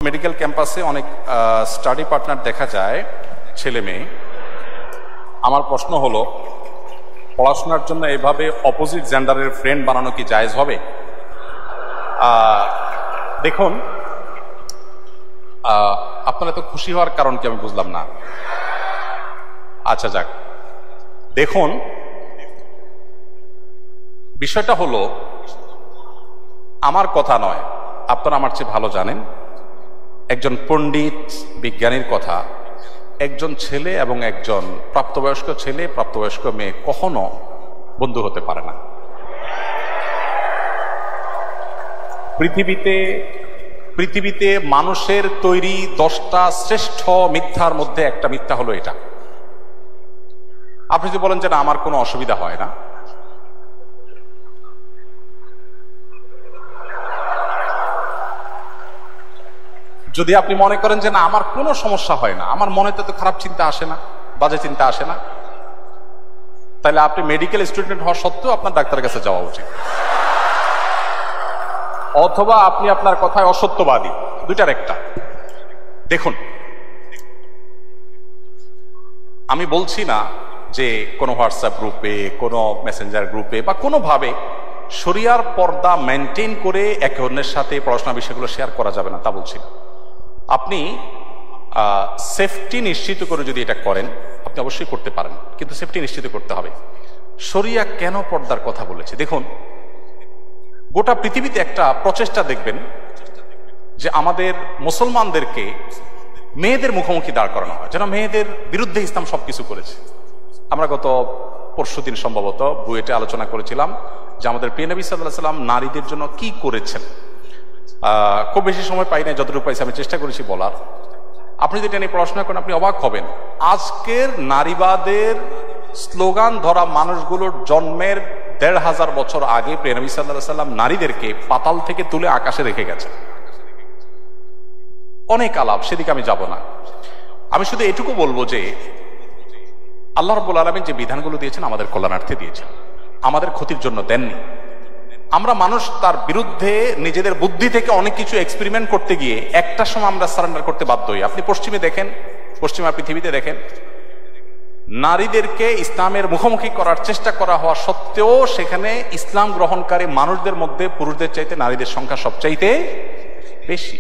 Medical ক্যাম্পাসে অনেক study partner দেখা যায়, ছেলে মেয়ে। আমার প্রশ্ন হলো, পড়াশোনার জন্য এভাবে অপোজিট জেন্ডারের ফ্রেন্ড বানানো কি জায়েজ হবে? দেখুন, আপনারা তো খুশি হওয়ার কারণ কি আমি বুঝলাম না। আচ্ছা যাক, দেখুন বিষয়টা হলো, আমার কথা নয়, আপনারা আমার চেয়ে ভালো জানেন, একজন পণ্ডিত বিজ্ঞানীর কথা। একজন ছেলে এবং একজন প্রাপ্তবয়স্ক ছেলে, প্রাপ্তবয়স্ক মেয়ে কখনো বন্ধু হতে পারে না। পৃথিবীতে মানুষের তৈরি 10টা শ্রেষ্ঠ মিথ্যার মধ্যে একটা মিথ্যা হলো এটা। আপনি যদি বলেন যে না আমার কোনো অসুবিধা হয় না, যদি আপনি মনে করেন যে না আমার কোনো সমস্যা হয় না, আমার মনে তো খারাপ চিন্তা আসে না, বাজে চিন্তা আসে না, তাহলে আপনি মেডিকেল স্টুডেন্ট হওয়া সত্ত্বেও আপনার ডাক্তারের কাছে যাওয়া উচিত। অথবা আপনি আপনার কথায় অসত্যবাদী, দুইটার একটা। দেখুন, আমি বলছি না যে কোনো হোয়াটসঅ্যাপ গ্রুপে, কোনো মেসেঞ্জার গ্রুপে বা কোনোভাবে শরিয়ার পর্দা মেনটেন করে একে অন্যের সাথে পড়াশোনা বিষয়গুলো শেয়ার করা যাবে না, তা বলছি না। আপনি সেফটি নিশ্চিত করে যদি এটা করেন, আপনি অবশ্যই করতে পারেন, কিন্তু সেফটি নিশ্চিত করতে হবে। শরিয়া কেন পর্দার কথা বলেছে? দেখুন, গোটা পৃথিবীতে একটা প্রচেষ্টা দেখবেন যে আমাদের মুসলমানদেরকে মেয়েদের মুখোমুখি দাঁড় করানো হয়, যেন মেয়েদের বিরুদ্ধে ইসলাম সবকিছু করেছে। আমরা গত পরশুদিন সম্ভবত বুয়েটে আলোচনা করেছিলাম যে আমাদের প্রিয় নবী সাল্লাল্লাহু আলাইহি ওয়াসাল্লাম নারীদের জন্য কি করেছেন। খুব বেশি সময় পাই না, যতটুকু পাইছি আমি চেষ্টা করেছি বলার। আপনি যেটা নিয়ে পড়াশোনা করেন আপনি অবাক হবেন। আজকের নারীবাদের স্লোগান ধরা মানুষগুলোর জন্মের ১৫০০ বছর আগে প্রিয় নবী সাল্লাল্লাহু আলাইহি ওয়াসাল্লাম নারীদেরকে পাতাল থেকে তুলে আকাশে রেখে গেছেন। অনেক আলাপ, সেদিকে আমি যাব না। আমি শুধু এটুকু বলবো যে আল্লাহ রাব্বুল আলামিন যে বিধানগুলো দিয়েছেন আমাদের কল্যাণার্থে দিয়েছেন, আমাদের ক্ষতির জন্য দেননি। আমরা মানুষ তার বিরুদ্ধে নিজেদের বুদ্ধি থেকে অনেক কিছু এক্সপেরিমেন্ট করতে গিয়ে একটা সময় আমরা সারেন্ডার করতে বাধ্য হই। আপনি পশ্চিমে দেখেন, পশ্চিমা পৃথিবীতে দেখেন, নারীদেরকে ইসলামের মুখোমুখি করার চেষ্টা করা হওয়া সত্ত্বেও সেখানে ইসলাম গ্রহণকারী মানুষদের মধ্যে পুরুষদের চাইতে নারীদের সংখ্যা সবচাইতে বেশি।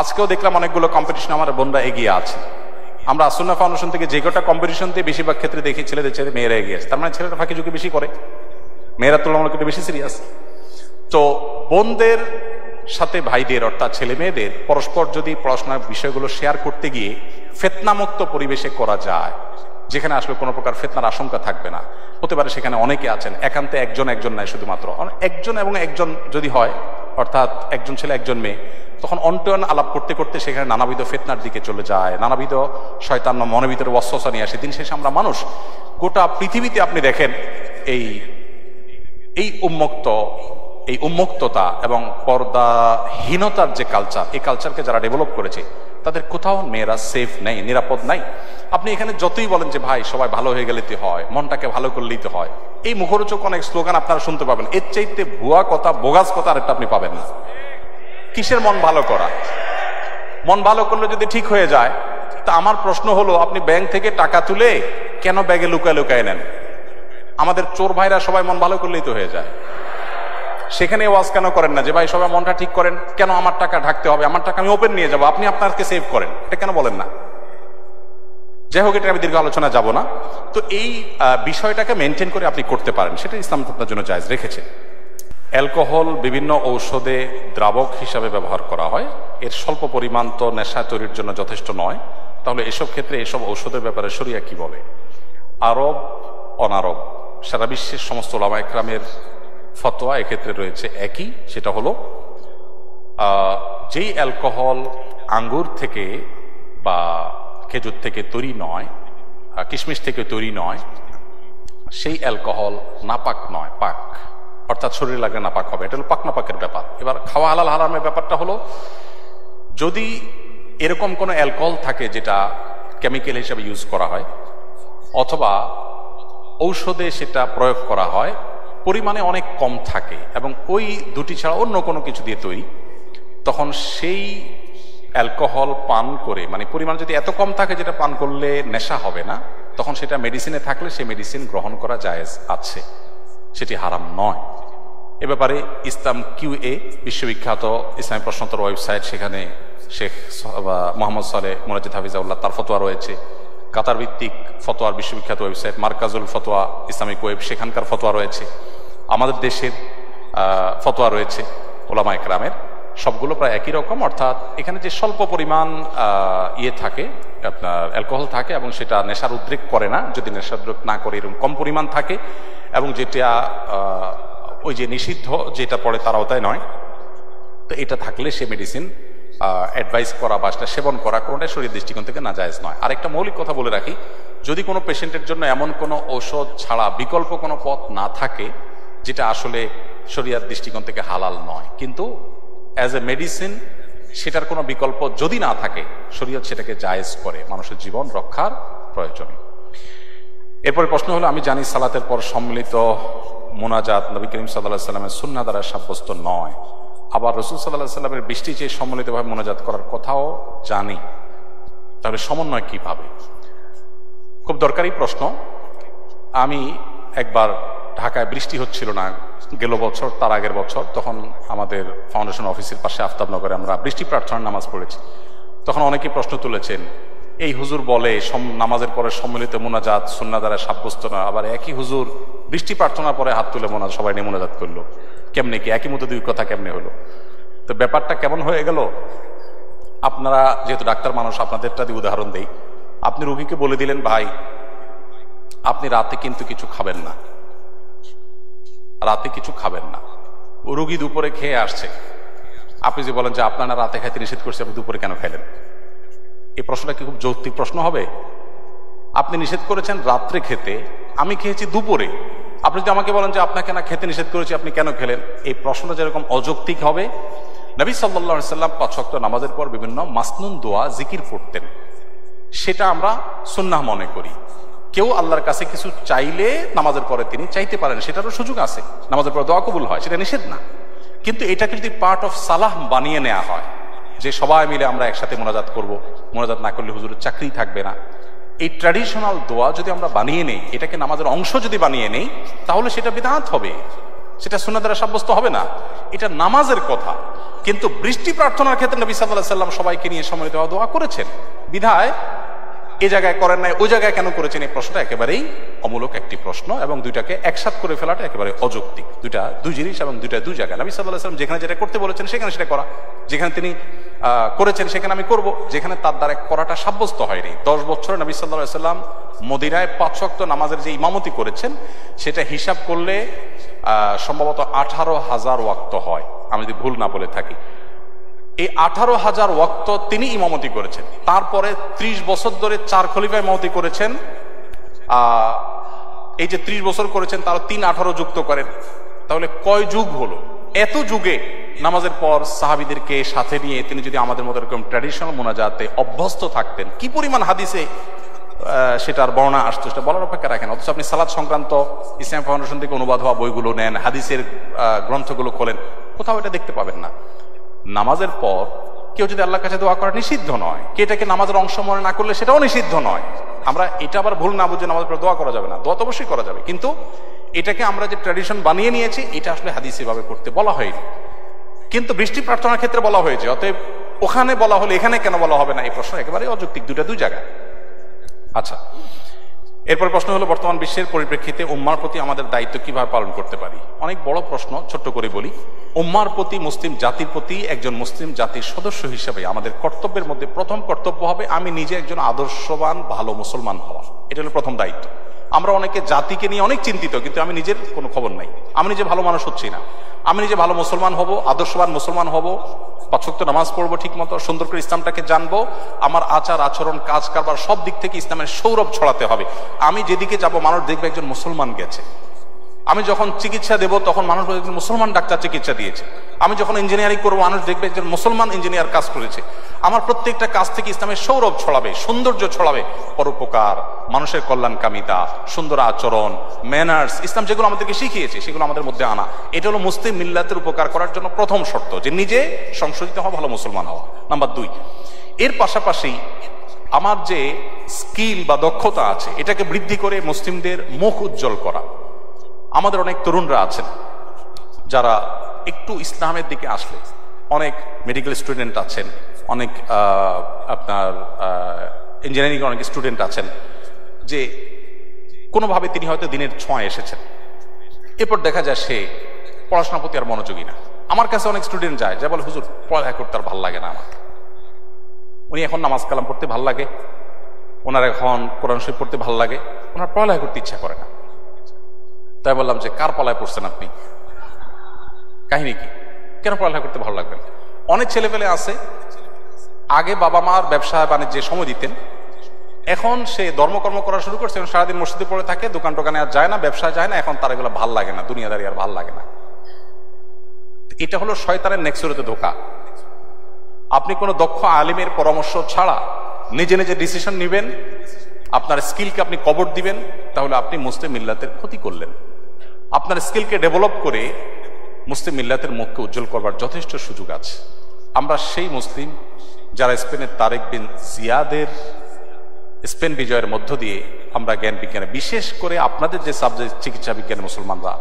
আজকেও দেখলাম অনেকগুলো কম্পিটিশন আমার বোনরা এগিয়ে আছে। আমরা সুন্নাহ ফাউন্ডেশন থেকে যে কটা কম্পিটিশনতে বেশিরভাগ ক্ষেত্রে দেখি ছেলেদের চাইতে মেয়েরা এগিয়ে আছে। তার মানে ছেলেরা ফাঁকি ঝুঁকি বেশি করে, মেয়েরা তুলনামূলক একটু বেশি সিরিয়াস। তো বোনদের সাথে ভাইদের অর্থাৎ ছেলে মেয়েদের পরস্পর যদি পড়াশোনার বিষয়গুলো শেয়ার করতে গিয়ে ফিতনামুক্ত পরিবেশে করা যায়, যেখানে আসলে কোনো প্রকার ফিতনার আশঙ্কা থাকবে না। হতে পারে সেখানে অনেকে আছেন, একান্তে একজন নাই, শুধুমাত্র একজন এবং একজন যদি হয়, অর্থাৎ একজন ছেলে একজন মেয়ে, তখন অন্টন আলাপ করতে করতে সেখানে নানাবিধ ফিতনার দিকে চলে যায়, নানাবিধ শয়তান মনের ভিতরে ওয়াসওয়াসা নিয়ে আসে। দিন শেষে আমরা মানুষ, গোটা পৃথিবীতে আপনি দেখেন এই উন্মুক্ততা এবং পর্দাহীনতার যে কালচার, এই কালচারকে যারা ডেভেলপ করেছে তাদের কোথাও মেয়েরা সেফ নেই, নিরাপদ নাই। আপনি এখানে যতই বলেন যে ভাই সবাই ভালো হয়ে গেলেতে হয়, মনটাকে ভালো করলেই তো হয়, এই মুখরোচক অনেক স্লোগান আপনারা শুনতে পাবেন। এর চাইতে ভুয়া কথা, বোগাস কথা আরেকটা আপনি পাবেন না। কিসের মন ভালো করা? মন ভালো করলে যদি ঠিক হয়ে যায়, তা আমার প্রশ্ন হলো আপনি ব্যাংক থেকে টাকা তুলে কেন ব্যাগে লুকায় লুকায় নেন? আমাদের চোর ভাইরা সবাই মন ভালো করলেই তো হয়ে যায়। সেখানে ওয়াজ কেন করেন না যে ভাই সবাই মনটা ঠিক করেন, কেন আমার টাকা ঢাকতে হবে, আমার টাকা আমি ওপেন নিয়ে যাবো, আপনি আপনাকে সেভ করেন, এটা কেন বলেন না? যাই হোক, এটা আমি দীর্ঘ আলোচনা যাব না। তো এই বিষয়টাকে মেনটেন করে আপনি করতে পারেন, সেটা ইসলাম আপনার জন্য জায়েজ রেখেছে। অ্যালকোহল বিভিন্ন ঔষধে দ্রাবক হিসাবে ব্যবহার করা হয়, এর স্বল্প পরিমাণ তো নেশা তৈরির জন্য যথেষ্ট নয়। তাহলে এসব ক্ষেত্রে এসব ঔষধের ব্যাপারে শরিয়া কি বলে? আরব অনারব সারা বিশ্বের সমস্ত উলামা ইকরামের ফতোয়া এক্ষেত্রে রয়েছে একই, সেটা হলো যেই অ্যালকোহল আঙ্গুর থেকে বা খেজুর থেকে তৈরি নয়, কিশমিশ থেকে তৈরি নয়, সেই অ্যালকোহল নাপাক নয়, পাক, অর্থাৎ শরীরে লাগলে নাপাক হবে। এটা হলো পাক নাপাকের ব্যাপার। এবার খাওয়া হালাল হারামের ব্যাপারটা হলো, যদি এরকম কোনো অ্যালকোহল থাকে যেটা কেমিক্যাল হিসেবে ইউজ করা হয় অথবা ঔষধে সেটা প্রয়োগ করা হয়, পরিমাণে অনেক কম থাকে এবং ওই দুটি ছাড়া অন্য কোনো কিছু দিয়ে তৈরি, তখন সেই অ্যালকোহল পান করে, মানে পরিমাণ যদি এত কম থাকে যেটা পান করলে নেশা হবে না, তখন সেটা মেডিসিনে থাকলে সেই মেডিসিন গ্রহণ করা জায়েজ আছে, সেটি হারাম নয়। এ ব্যাপারে ইসলাম QA বিশ্ববিখ্যাত ইসলামী প্রশ্নোত্তর ওয়েবসাইট, সেখানে শেখ মোহাম্মদ সালেহ মুনাজ্জিদ হাফিজাউল্লাহ তার ফতোয়া রয়েছে। কাতার ভিত্তিক ফতোয়ার বিশ্ববিখ্যাত ওয়েবসাইট মার্কাজুল ফতোয়া ইসলামিক ওয়েব, সেখানকার ফতোয়া রয়েছে। আমাদের দেশের ফতোয়া রয়েছে ওলামায়ে কেরামের, সবগুলো প্রায় একই রকম। অর্থাৎ এখানে যে স্বল্প পরিমাণ থাকে, আপনার অ্যালকোহল থাকে, এবং সেটা নেশার উদ্রেক করে না, যদি নেশার উদ্রেক না করে এরকম কম পরিমাণ থাকে, এবং যেটা ওই যে নিষিদ্ধ যেটা পড়ে তার আওতায় নয়, তো এটা থাকলে সে মেডিসিন অ্যাডভাইস করা বা সেটা সেবন করা কোনোটাই শরীরের দৃষ্টিকোণ থেকে নাজায়েজ নয়। আর একটা মৌলিক কথা বলে রাখি, যদি কোনো পেশেন্টের জন্য এমন কোনো ঔষধ ছাড়া বিকল্প কোনো পথ না থাকে যেটা আসলে শরীয়ত দৃষ্টিকোণ থেকে হালাল নয়, কিন্তু অ্যাজ এ মেডিসিন সেটার কোনো বিকল্প যদি না থাকে, শরীয়ত সেটাকে জায়েজ করে মানুষের জীবন রক্ষার প্রয়োজনে। এরপরে প্রশ্ন হলো, আমি জানি সালাতের পর সম্মিলিত মোনাজাত নবী করিম সাল্লাল্লাহু আলাইহি সাল্লামের সুন্নাহ দ্বারা সাব্যস্ত নয়, আবার রাসূল সাল্লাল্লাহু আলাইহি সাল্লামের বৃষ্টি চেয়ে সম্মিলিতভাবে মোনাজাত করার কথাও জানি, তাহলে সমন্বয় কিভাবে? খুব দরকারি প্রশ্ন। আমি একবার ঢাকায় বৃষ্টি হচ্ছিল না গেল বছর, তার আগের বছর, তখন আমাদের ফাউন্ডেশন অফিসের পাশে আফতাবনগরে আমরা বৃষ্টি প্রার্থনার নামাজ পড়েছি। তখন অনেকেই প্রশ্ন তুলেছেন, এই হুজুর বলে নামাজের পরে সম্মিলিত মোনাজাত সুন্নাহ দ্বারা সাব্যস্ত না, আবার একই হুজুর বৃষ্টি প্রার্থনার পরে হাত তুলে সবাই নিয়ে মোনাজাত করলো, কেমনে কি একই মতো দুই কথা কেমনে হলো? তো ব্যাপারটা কেমন হয়ে গেল, আপনারা যেহেতু ডাক্তার মানুষ, আপনাদেরটা দিয়ে উদাহরণ দেই। আপনি রোগীকে বলে দিলেন, ভাই আপনি রাতে কিন্তু কিছু খাবেন না, রাতে কিছু খাবেন না। ও রোগী দুপুরে খেয়ে আসছে, আপনি যে বলেন যে আপনারা রাতে খাইতে নিষেধ করছে, আপনি দুপুরে কেন খাইলেন? এই প্রশ্নটা কি খুব যৌক্তিক প্রশ্ন হবে? আপনি নিষেধ করেছেন রাত্রে খেতে, আমি খেয়েছি দুপুরে, আপনি যদি আমাকে বলেন যে আপনাকে না খেতে নিষেধ করেছি, আপনি কেন খেলেন? এই প্রশ্নটা যেরকম অযৌক্তিক হবে। নবী সাল্লাল্লাহু আলাইহি সাল্লাম 5 ওয়াক্ত নামাজের পর বিভিন্ন মাসনুন দোয়া জিকির পড়তেন, সেটা আমরা সুন্নাহ মনে করি। কেউ আল্লাহর কাছে কিছু চাইলে নামাজের পরে তিনি চাইতে পারেন, সেটারও সুযোগ আছে, নামাজের পরে দোয়া কবুল হয়, সেটা নিষেধ না। কিন্তু এটাকে যদি পার্ট অফ সালাহ বানিয়ে নেওয়া হয়, যে সবাই মিলে আমরা একসাথে মোনাজাত করব, মোনাজাত না করলে হুজুরের চাকরি থাকবে না, এই ট্র্যাডিশনাল দোয়া যদি আমরা বানিয়ে নেই, এটাকে নামাজের অংশ যদি বানিয়ে নেই, তাহলে সেটা বিদআত হবে, সেটা সুন্নাহ দ্বারা সাব্যস্ত হবে না। এটা নামাজের কথা। কিন্তু বৃষ্টি প্রার্থনার ক্ষেত্রে নবী সাল্লাল্লাহু আলাইহি সাল্লাম সবাইকে নিয়ে সম্মিলিত দোয়া করেছেন, বিধায় এই জায়গায় করেন নাই, ওই জায়গায় কেন করেছেন? এই প্রশ্নটা একেবারেই অমূলক একটি প্রশ্ন, এবং দুইটাকে একসাথ করে ফেলাটা একেবারে অযৌক্তিক। দুইটা দুই জিনিস, এবং দুইটা দুই জায়গায়। নবী সাল্লাল্লাহু আলাইহি সাল্লাম যেখানে যেটা করতে বলেছেন সেখানে সেটা করা, যেখানে তিনি করেছেন সেখানে আমি করব, যেখানে তার দ্বারা করাটা সাব্যস্ত হয়নি। 10 বছরে নবী সাল্লাল্লাহু আলাইহি সাল্লাম মদিনায় 5 ওয়াক্ত নামাজের যে ইমামতি করেছেন, সেটা হিসাব করলে সম্ভবত 18,000 ওয়াক্ত হয়, আমি যদি ভুল না বলে থাকি। এই 18,000 ওয়াক্ত তিনি ইমামতি করেছেন। তারপরে 30 বছর ধরে 4 খলিফা ইমামতি করেছেন। এই যে 30 বছর করেছেন, তারা 3-18 যুক্ত করেন, তাহলে কয় যুগ হলো? এত যুগে নামাজের পর সাহাবীদেরকে সাথে নিয়ে তিনি যদি আমাদের মতো এরকম ট্র্যাডিশনাল মোনাজাতে অভ্যস্ত থাকতেন, কি পরিমাণ হাদিসে সেটার বর্ণনা আসতো, সেটা বলার অপেক্ষা রাখেন। অথচ আপনি সালাত সংক্রান্ত ইসলাম ফাউন্ডেশন থেকে অনুবাদ হওয়া বইগুলো নেন, হাদিসের গ্রন্থগুলো খোলেন, কোথাও এটা দেখতে পাবেন না। নামাজের পর কেউ যদি আল্লাহর কাছে দোয়া করা নিষিদ্ধ নয়, কে এটাকে নামাজের অংশ মনে না করলে সেটাও নিষিদ্ধ নয়। আমরা এটা আবার ভুল না বুঝে নামাজের পর দোয়া করা যাবে না, দোয়া তো অবশ্যই করা যাবে, কিন্তু এটাকে আমরা যে ট্র্যাডিশন বানিয়ে নিয়েছি, এটা আসলে হাদিসে ভাবে করতে বলা হয়নি। কিন্তু বৃষ্টি প্রার্থনার ক্ষেত্রে বলা হয়েছে, অতএব ওখানে বলা হলে এখানে কেন বলা হবে না? এই প্রশ্ন একেবারে অযৌক্তিক, দুইটা দুই জায়গায়। আচ্ছা, এরপর প্রশ্ন হলো, বর্তমান বিশ্বের পরিপ্রেক্ষিতে উম্মার প্রতি আমাদের দায়িত্ব কিভাবে পালন করতে পারি? অনেক বড় প্রশ্ন, ছোট্ট করে বলি। উম্মার প্রতি, মুসলিম জাতির প্রতি একজন মুসলিম জাতির সদস্য হিসেবে আমাদের কর্তব্যের মধ্যে প্রথম কর্তব্য হবে আমি নিজে একজন আদর্শবান ভালো মুসলমান হওয়া। এটা হলো প্রথম দায়িত্ব। আমরা অনেকে জাতিকে নিয়ে অনেক চিন্তিত, কিন্তু আমি নিজের কোনো খবর নাই, আমি নিজে ভালো মানুষ হচ্ছি না। আমি নিজে ভালো মুসলমান হব, আদর্শবান মুসলমান হব, 5 ওয়াক্ত নামাজ পড়বো ঠিক মতো, সুন্দর করে ইসলামটাকে জানবো, আমার আচার আচরণ কাজ কারবার সব দিক থেকে ইসলামের সৌরভ ছড়াতে হবে। আমি যেদিকে যাব মানুষ দেখবে একজন মুসলমান গেছে, আমি যখন চিকিৎসা দেব তখন মানুষ বলবে একজন মুসলমান ডাক্তার চিকিৎসা দিয়েছে। আমি যখন ইঞ্জিনিয়ারিং করবো মানুষ দেখবে একজন মুসলমান ইঞ্জিনিয়ার কাজ করেছে। আমার প্রত্যেকটা কাজ থেকে ইসলামের সৌরভ ছড়াবে, সৌন্দর্য ছড়াবে, পরোপকার, মানুষের কল্যাণকামিতা, সুন্দর আচরণ, ম্যানার্স, ইসলাম যেগুলো আমাদেরকে শিখিয়েছে সেগুলো আমাদের মধ্যে আনা। এটা হলো মুসলিম মিল্লাতের উপকার করার জন্য প্রথম শর্ত, যে নিজে সংশোধিত হওয়া, ভালো মুসলমান হওয়া। নাম্বার 2, এর পাশাপাশি আমার যে স্কিল বা দক্ষতা আছে এটাকে বৃদ্ধি করে মুসলিমদের মুখ উজ্জ্বল করা। আমাদের অনেক তরুণরা আছেন যারা একটু ইসলামের দিকে আসলে, অনেক মেডিকেল স্টুডেন্ট আছেন, অনেক আপনার ইঞ্জিনিয়ারিং অনেক স্টুডেন্ট আছেন, যে কোনোভাবে তিনি হয়তো দিনের ছোঁয়া এসেছেন, এরপর দেখা যায় সে পড়াশোনার প্রতি আর মনোযোগী না। আমার কাছে অনেক স্টুডেন্ট যায় যা বলে, হুজুর পড়ালেখা করতে আর ভালো লাগে না আমার। উনি এখন নামাজ কালাম পড়তে ভাল লাগে, ওনার এখন কোরআন শরীফ পড়তে ভাল লাগে, ওনার পড়ালেখা করতে ইচ্ছা করে না। তাই বললাম যে কার পলায় পড়ছেন আপনি, কাহিনী কি, কেন পড়ালেখা করতে ভালো লাগবে? অনেক ছেলেপেলে আছে আগে বাবা মার ব্যবসা বাণিজ্যে সময় দিতেন, এখন সে ধর্মকর্ম করা শুরু করছে, সারাদিন মসজিদে পড়ে থাকে, দোকান টোকানে আর যায় না, ব্যবসা যায় না, এখন তার এগুলো ভাল লাগে না, দুনিয়াদারি আর ভাল লাগে না। এটা হলো শয়তানের নেক্সুরতে ধোকা। আপনি কোনো দক্ষ আলিমের পরামর্শ ছাড়া নিজে নিজে ডিসিশন নেবেন, আপনার স্কিলকে আপনি কবর দিবেন, তাহলে আপনি মুসলিম মিল্লাতের ক্ষতি করলেন। আপনার স্কিলকে ডেভেলপ করে মুসলিম মিল্লাতের মুখকে উজ্জ্বল করবার যথেষ্ট সুযোগ আছে। আমরা সেই মুসলিম যারা স্পেনের তারেক বিন জিয়াদের স্পেন বিজয়ের মধ্য দিয়ে আমরা জ্ঞান বিজ্ঞানে, বিশেষ করে আপনাদের যে সাবজেক্ট চিকিৎসা বিজ্ঞানে মুসলমানরা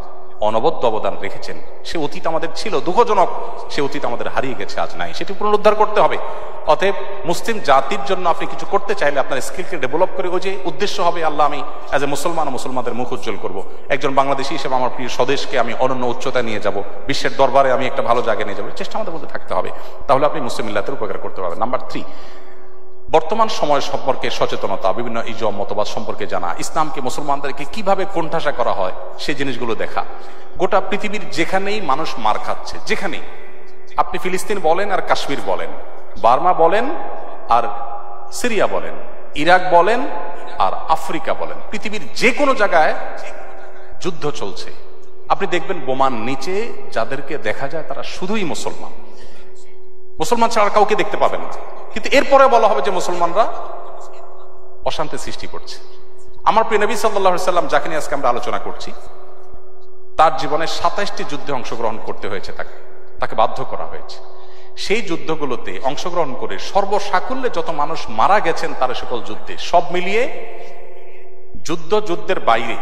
অনবদ্য অবদান রেখেছেন, সে অতীত আমাদের ছিল, দুঃখজনক সে অতীত আমাদের হারিয়ে গেছে, আজ নাই, সেটি পুনরুদ্ধার করতে হবে। অতএব মুসলিম জাতির জন্য আপনি কিছু করতে চাইলে আপনার স্কিলকে ডেভেলপ করে, ওই যে উদ্দেশ্য হবে আল্লাহ আমি অ্যাজ এ মুসলমান মুসলমানদের মুখ উজ্জ্বল করবো, একজন বাংলাদেশি হিসেবে আমার প্রিয় স্বদেশকে আমি অনন্য উচ্চতায় নিয়ে যাব, বিশ্বের দরবারে আমি একটা ভালো জায়গায় নিয়ে যাবো, চেষ্টা আমাদের মধ্যে থাকতে হবে, তাহলে আপনি মুসলিম মিল্লাতের উপকার করতে পারবেন। নাম্বার 3, বর্তমান সময় সম্পর্কে সচেতনতা, বিভিন্ন ইজম মতবাদ সম্পর্কে জানা, ইসলামকে মুসলমানদেরকে কিভাবে কোণঠাসা করা হয় সেই জিনিসগুলো দেখা। গোটা পৃথিবীর যেখানেই মানুষ মার খাচ্ছে, যেখানেই, আপনি ফিলিস্তিন বলেন আর কাশ্মীর বলেন, বার্মা বলেন আর সিরিয়া বলেন, ইরাক বলেন আর আফ্রিকা বলেন, পৃথিবীর যে কোনো জায়গায় যুদ্ধ চলছে। আপনি দেখবেন বোমার নিচে যাদেরকে দেখা যায় তারা শুধুই মুসলমান, মুসলমান ছাড়া কাউকে দেখতে পাবেন না, কিন্তু এরপরে বলা হবে যে মুসলমানরা অশান্তি সৃষ্টি করছে। আমার প্রিয় নবী সাল্লাল্লাহু আলাইহি সাল্লাম, যাকে নিয়ে আজকে আমরা আলোচনা করছি, তার জীবনে 27টি যুদ্ধে অংশগ্রহণ করতে হয়েছে, তাকে বাধ্য করা হয়েছে। সেই যুদ্ধগুলোতে অংশগ্রহণ করে সর্বসাকুল্যে যত মানুষ মারা গেছেন তার সকল যুদ্ধে, সব মিলিয়ে যুদ্ধের বাইরে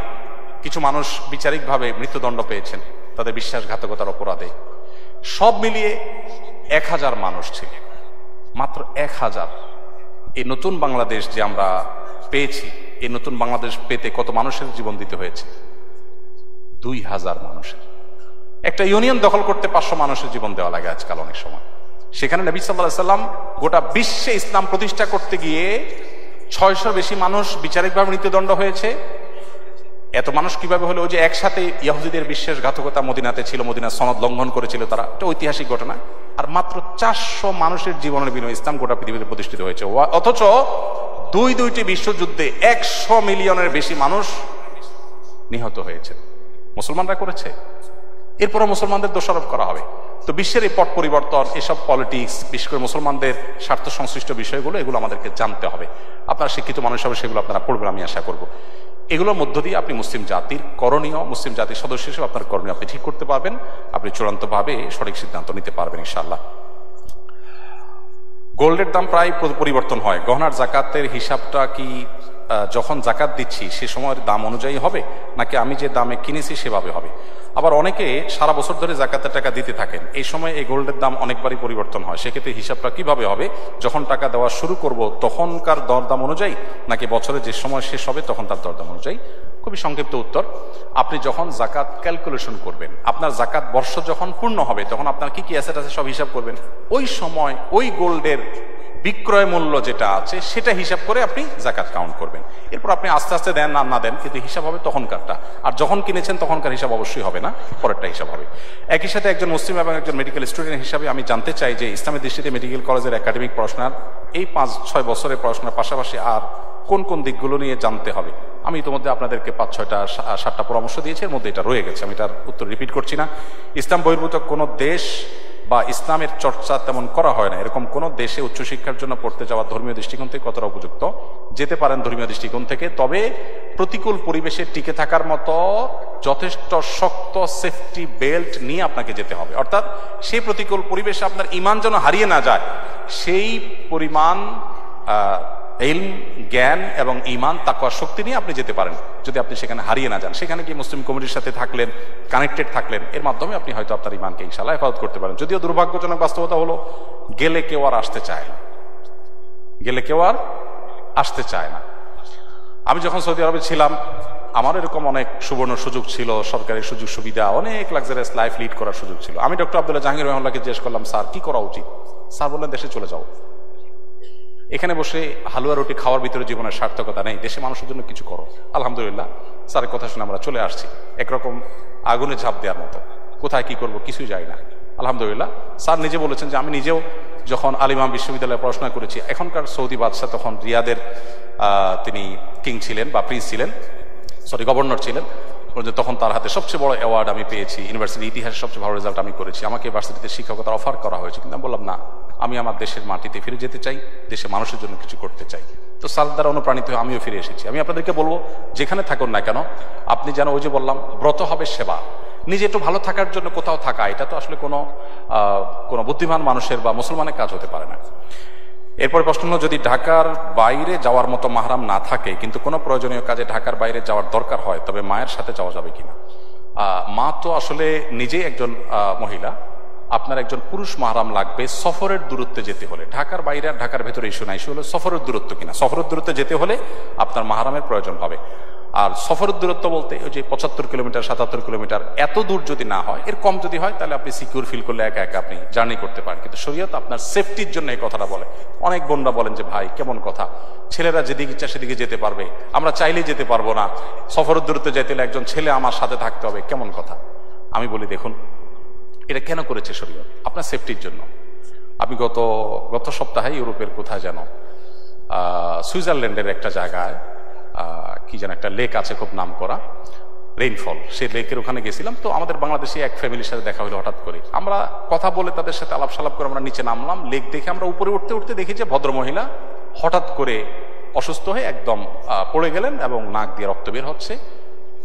কিছু মানুষ বিচারিকভাবে মৃত্যুদণ্ড পেয়েছেন তাদের বিশ্বাসঘাতকতার অপরাধে, সব মিলিয়ে 1000 মানুষ ছিল, মাত্র 1000। এই নতুন বাংলাদেশ যে আমরা পেয়েছি, এই নতুন বাংলাদেশ পেতে কত মানুষের জীবন দিতে হয়েছে? 2000 মানুষের। একটা ইউনিয়ন দখল করতে 500 মানুষের জীবন দেওয়া লাগে আজকাল অনেক সময়। সেখানে নবী সাল্লাল্লাহু আলাইহি সাল্লাম গোটা বিশ্বে ইসলাম প্রতিষ্ঠা করতে গিয়ে 600 বেশি মানুষ বিচারিকভাবে মৃত্যুদণ্ড হয়েছে। এত মানুষ কিভাবে হলো? ওই যে একসাথে ইহুদিদের বিশ্বাসঘাতকতা মদিনাতে ছিল, মদিনার সনদ লঙ্ঘন করেছিল তারা, এটা ঐতিহাসিক ঘটনা। আর মাত্র 400 মানুষের জীবনের বিনিময়ে ইসলাম গোটা পৃথিবীতে প্রতিষ্ঠিত হয়েছে। অথচ দুইটি বিশ্বযুদ্ধে 100 মিলিয়নের বেশি মানুষ নিহত হয়েছে, মুসলমানরা করেছে। এরপরে মুসলমানদের দোষারোপ করা হবে। তো বিশ্বের এই পট পরিবর্তন, এসব পলিটিক্স, বিশেষ করে মুসলমানদের স্বার্থ সংশ্লিষ্ট বিষয়গুলো, এগুলো আমাদেরকে জানতে হবে। আপনারা শিক্ষিত মানুষ হবে, সেগুলো আপনারা পড়বেন, আমি আশা করব। এগুলোর মধ্য দিয়ে আপনি মুসলিম জাতির করণীয়, মুসলিম জাতির সদস্য হিসেবে আপনার করণীয় আপনি ঠিক করতে পারবেন, আপনি চূড়ান্তভাবে সঠিক সিদ্ধান্ত নিতে পারবেন ইনশাআল্লাহ। গোল্ডের দাম প্রায় পরিবর্তন হয়, গহনার জাকাতের হিসাবটা কি যখন জাকাত দিচ্ছি সে সময়ের দাম অনুযায়ী হবে, নাকি আমি যে দামে কিনেছি সেভাবে হবে? আবার অনেকে সারা বছর ধরে জাকাতের টাকা দিতে থাকেন, এই সময় এই গোল্ডের দাম অনেকবারই পরিবর্তন হয়, সেক্ষেত্রে হিসাবটা কিভাবে হবে? যখন টাকা দেওয়া শুরু করব তখনকার দরদাম অনুযায়ী, নাকি বছরে যে সময় শেষ হবে তখন তার দরদাম অনুযায়ী? খুবই সংক্ষিপ্ত উত্তর, আপনি যখন জাকাত ক্যালকুলেশন করবেন, আপনার জাকাত বর্ষ যখন পূর্ণ হবে তখন আপনার কি কি অ্যাসেট আছে সব হিসাব করবেন, ওই সময় ওই গোল্ডের বিক্রয় মূল্য যেটা আছে সেটা হিসাব করে আপনি জাকাত কাউন্ট করবেন। এরপর আপনি আস্তে আস্তে দেন না দেন, কিন্তু হিসাব হবে তখনকারটা। আর যখন কিনেছেন তখনকার হিসাব অবশ্যই হবে না, পরেরটা হিসাব হবে। একই সাথে একজন মুসলিম এবং একজন মেডিকেল স্টুডেন্ট হিসাবে আমি জানতে চাই যে ইসলামের দৃষ্টিতে মেডিকেল কলেজের একাডেমিক পড়াশোনার এই 5-6 বছরের পড়াশোনার পাশাপাশি আর কোন কোন দিকগুলো নিয়ে জানতে হবে, আমি ইতিমধ্যে আপনাদেরকে 5-6টা 7টা পরামর্শ দিয়েছি, এর মধ্যে এটা রয়ে গেছে, আমি এটার উত্তর রিপিট করছি না। ইসলাম বহির্ভূত কোনো দেশ বা ইসলামের চর্চা তেমন করা হয় না এরকম কোন দেশে উচ্চশিক্ষার জন্য পড়তে যাওয়া ধর্মীয় দৃষ্টিকোণ থেকে কতটা উপযুক্ত? যেতে পারেন ধর্মীয় দৃষ্টিকোণ থেকে, তবে প্রতিকূল পরিবেশে টিকে থাকার মতো যথেষ্ট শক্ত সেফটি বেল্ট নিয়ে আপনাকে যেতে হবে। অর্থাৎ সেই প্রতিকূল পরিবেশে আপনার ঈমান যেন হারিয়ে না যায়, সেই পরিমাণ ইলম, জ্ঞান এবং ঈমান, তাকওয়া, শক্তি নিয়ে আপনি যেতে পারেন। যদি আপনি সেখানে হারিয়ে না যান, সেখানে গিয়ে মুসলিম কমিউনিটির সাথে থাকলেন, কানেক্টেড থাকলেন, এর মাধ্যমে আপনি হয়তো আপনার ঈমানকে ইনশাআল্লাহ হেফাজত করতে পারেন। যদিও দুর্ভাগ্যজনক বাস্তবতা হলো গেলে কেউ আর আসতে চায় না, গেলে কেউ আর আসতে চায় না। আমি যখন সৌদি আরবে ছিলাম, আমার এরকম অনেক সুবর্ণ সুযোগ ছিল, সরকারি সুযোগ সুবিধা, অনেক লাক্সারিয়াস লাইফ লিড করার সুযোগ ছিল। আমি ডক্টর আব্দুল্লাহ জাহাঙ্গীর রহমানকে জিজ্ঞেস করলাম, স্যার কি করা উচিত? স্যার বললেন, দেশে চলে যাও। এখানে বসে হালুয়া রুটি খাওয়ার ভিতরে জীবনের সার্থকতা নেই, দেশে মানুষের জন্য কিছু করো। আলহামদুলিল্লাহ, স্যারের কথা শুনে আমরা চলে আসছি। একরকম আগুনে ঝাঁপ দেওয়ার মতো, কোথায় কি করব কিছুই যাই না। আলহামদুলিল্লাহ, স্যার নিজে বলেছেন যে আমি নিজেও যখন আল ইমাম বিশ্ববিদ্যালয়ে পড়াশোনা করেছি, এখনকার সৌদি বাদশাহ তখন রিয়াদের তিনি কিং ছিলেন বা প্রিন্স ছিলেন, গভর্নর ছিলেন, তখন তার হাতে সবচেয়ে বড় অ্যাওয়ার্ড আমি পেয়েছি, ইউনিভার্সিটির ইতিহাসে সবচেয়ে ভালো রেজাল্ট আমি করেছি। আমাকে ভার্সিটিতে শিক্ষকতার অফার করা হয়েছে, কিন্তু আমি বললাম না, আমি আমার দেশের মাটিতে ফিরে যেতে চাই, দেশে মানুষের জন্য কিছু করতে চাই। তো স্যার দ্বারা অনুপ্রাণিত হয়ে আমিও ফিরে এসেছি। আমি আপনাদেরকে বলবো, যেখানে থাকুন না কেন, আপনি যেন ওই যে বললাম ব্রত হবে সেবা, নিজে একটু ভালো থাকার জন্য কোথাও থাকা, এটা তো আসলে কোনো বুদ্ধিমান মানুষের বা মুসলমানের কাজ হতে পারে না। এরপরে প্রশ্ন হলো, যদি ঢাকার বাইরে যাওয়ার মতো মাহরাম না থাকে কিন্তু কোনো প্রয়োজনীয় কাজে ঢাকার বাইরে যাওয়ার দরকার হয়, তবে মায়ের সাথে যাওয়া যাবে কিনা? মা তো আসলে নিজেই একজন মহিলা, আপনার একজন পুরুষ মাহরাম লাগবে সফরের দূরত্বে যেতে হলে। ঢাকার বাইরে আর ঢাকার ভেতরে ইস্যু না, ইস্যু হলো সফরের দূরত্ব কিনা। সফরের দূরত্বে যেতে হলে আপনার মাহরামের প্রয়োজন হবে। আর সফরের দূরত্ব বলতে ওই যে 75 কিলোমিটার 77 কিলোমিটার, এত দূর যদি না হয়, এর কম যদি হয়, তাহলে আপনি সিকিউর ফিল করলে একা একা আপনি জার্নি করতে পারেন। কিন্তু শরীয়ত আপনার সেফটির জন্য এই কথাটা বলে। অনেক বোনরা বলেন যে ভাই কেমন কথা, ছেলেরা যেদিকে ইচ্ছা সেদিকে যেতে পারবে, আমরা চাইলেই যেতে পারবো না, সফরের দূরত্বে যেতে হলে একজন ছেলে আমার সাথে থাকতে হবে, কেমন কথা? আমি বলি, দেখুন এটা কেন করেছে শরীয়ত? আপনার সেফটির জন্য। আমি গত সপ্তাহে ইউরোপের কোথায় যেন সুইজারল্যান্ডের একটা জায়গায় কি যেন একটা লেক আছে খুব নাম করা, রেইনফল, সেই লেকের ওখানে গেছিলাম। তো আমাদের বাংলাদেশি এক ফ্যামিলির সাথে দেখা হলো হঠাৎ করে। আমরা কথা বলে তাদের সাথে আলাপ সালাপ করে আমরা নিচে নামলাম। লেক দেখে আমরা উপরে উঠতে উঠতে দেখি যে ভদ্রমহিলা হঠাৎ করে অসুস্থ হয়ে একদম পড়ে গেলেন এবং নাক দিয়ে রক্ত বের হচ্ছে।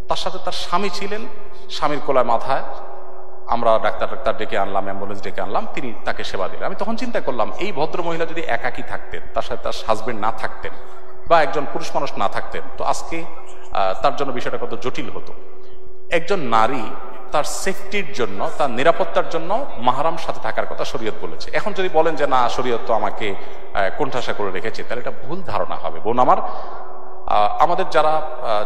তার সাথে তার স্বামী ছিলেন, স্বামীর কোলায় মাথায়। আমরা ডাক্তার ডেকে আনলাম, অ্যাম্বুলেন্স ডেকে আনলাম, তিনি তাকে সেবা দিলেন। আমি তখন চিন্তা করলাম, এই ভদ্রমহিলা যদি একাকী থাকতেন, তার সাথে তার হাজবেন্ড না থাকতেন বা একজন পুরুষ মানুষ না থাকতেন, তো আজকে তার জন্য বিষয়টা কত জটিল হতো। একজন নারী তার সেফটির জন্য, তার নিরাপত্তার জন্য মাহরাম সাথে থাকার কথা শরীয়ত বলেছে। এখন যদি বলেন যে না, শরীয়ত তো আমাকে কোণঠাসা করে রেখেছে, তাহলে এটা ভুল ধারণা হবে। বোন আমার, আমাদের যারা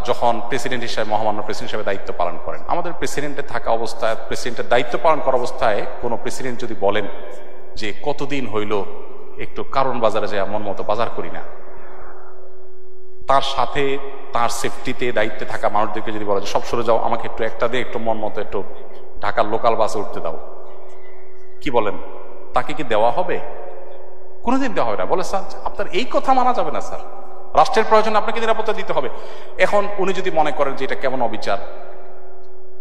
যখন প্রেসিডেন্ট হিসেবে, মহামান্য প্রেসিডেন্ট হিসেবে দায়িত্ব পালন করেন, আমাদের প্রেসিডেন্টের থাকা অবস্থায়, প্রেসিডেন্টের দায়িত্ব পালন করা অবস্থায় কোনো প্রেসিডেন্ট যদি বলেন যে কতদিন হইল একটু কারণ বাজারে যায় মন মতো বাজার করি না, তার সাথে তার সেফটিতে দায়িত্বে থাকা মানুষদেরকে যদি বলা যে সব সরে যাও, আমাকে একটু একটা দিয়ে একটু মন মতো একটু ঢাকার লোকাল বাসে উঠতে দাও, কি বলেন? তাকে কি দেওয়া হবে? কোনোদিন দেওয়া হবে না। বলে স্যার আপনার এই কথা মানা যাবে না স্যার, রাষ্ট্রের প্রয়োজনে আপনাকে নিরাপত্তা দিতে হবে। এখন উনি যদি মনে করেন যে এটা কেমন অবিচার,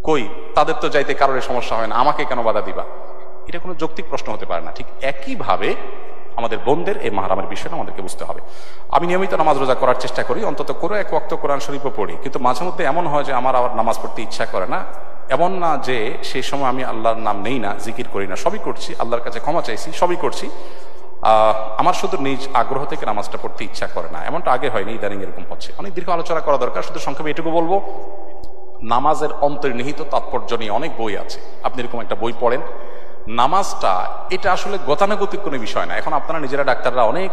কই তাদের তো যাইতে কারোর সমস্যা হয় না, আমাকে কেন বাধা দিবা? এটা কোনো যৌক্তিক প্রশ্ন হতে পারে না। ঠিক একইভাবে আমাদের বোনদের এই মাহরামের বিষয়টা আমাদেরকে বুঝতে হবে। আমি নিয়মিত নামাজ রোজা করার চেষ্টা করি, অন্তত করে এক ওয়াক্ত কোরআন শরীফও পড়ি, কিন্তু মাঝে মধ্যে এমন হয় যে আমার আবার নামাজ পড়তে ইচ্ছা করে না। এমন না যে সেই সময় আমি আল্লাহর নাম নেই না, জিকির করি না, সবই করছি, আল্লাহর কাছে ক্ষমা চাইছি, সবই করছি। আমার শুধু নিজ আগ্রহ থেকে নামাজটা পড়তে ইচ্ছা করে না। এমনটা আগে হয়নি, ইদানিং এরকম হচ্ছে। অনেক দীর্ঘ আলোচনা করা দরকার, শুধু সংক্ষেপে এটুকু বলবো, নামাজের অন্তর্নিহিত তাৎপর্য নিয়ে অনেক বই আছে। আপনি এরকম একটা বই পড়েন, নামাজটা এটা আসলে গতানুগতিক কোনো বিষয় না। এখন আপনারা নিজেরা ডাক্তাররা, অনেক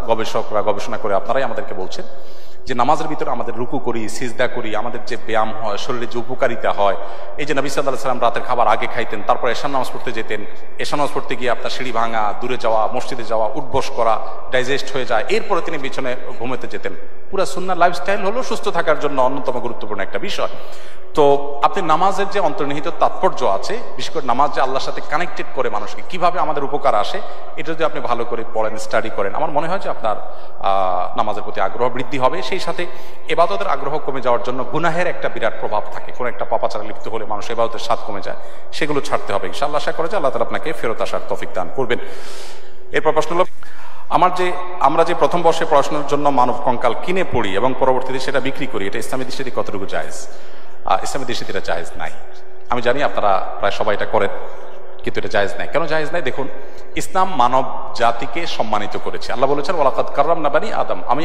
গবেষকরা গবেষণা করে আপনারাই আমাদেরকে বলছেন যে নামাজের ভিতরে আমাদের রুকু করি, সিজদা করি, আমাদের যে ব্যায়াম হয়, শরীরে যে উপকারিতা হয়, এই যে নবী সাল্লাল্লাহু আলাইহি ওয়াসাল্লাম রাতের খাবার আগে খাইতেন, তারপর এশার নামাজ পড়তে যেতেন, এশার নামাজ পড়তে গিয়ে আপনার সিঁড়ি ভাঙা, দূরে যাওয়া, মসজিদে যাওয়া, উঠবস করা, ডাইজেস্ট হয়ে যায়, এরপরে তিনি বিছানায় ঘুমাতে যেতেন। পুরা সুন্নাহ লাইফস্টাইল হলো সুস্থ থাকার জন্য অন্যতম গুরুত্বপূর্ণ একটা বিষয়। তো আপনি নামাজের যে অন্তর্নিহিত তাৎপর্য আছে, বিশেষ করে নামাজ যে আল্লাহর সাথে কানেক্টেড করে মানুষকে, কিভাবে আমাদের উপকার আসে, এটা যদি আপনি ভালো করে পড়েন, স্টাডি করেন, আমার মনে হয় যে আপনার নামাজের প্রতি আগ্রহ বৃদ্ধি হবে। সেই সাথে এবাদতের আগ্রহ কমে যাওয়ার জন্য গুনাহের একটা বিরাট প্রভাব থাকে। কোনো একটা পাপাচারে লিপ্ত হলে মানুষ এবাদতের স্বাদ কমে যায়, সেগুলো ছাড়তে হবে ইনশাআল্লাহ। আশা করে যে আল্লাহ তাআলা আপনাকে ফেরত আসার তৌফিক দান করবেন। এরপর প্রশ্ন হলো, আমরা যে প্রথম বর্ষে পড়াশোনার জন্য মানব কঙ্কাল কিনে পড়ি এবং পরবর্তীতে সেটা বিক্রি করি, এটা ইসলামী দৃষ্টিতে কতটুকু জায়েজ? ইসলামী দৃষ্টিতে এটা জায়েজ নাই। আমি জানি আপনারা প্রায় সবাই এটা করেন, কিন্তু এটা জায়েজ নাই। কেন জায়েজ নাই? দেখুন, ইসলাম মানব জাতিকে সম্মানিত করেছে। আল্লাহ বলেছেন ওয়ালাকাদ কাররামনা বানি আদম, আমি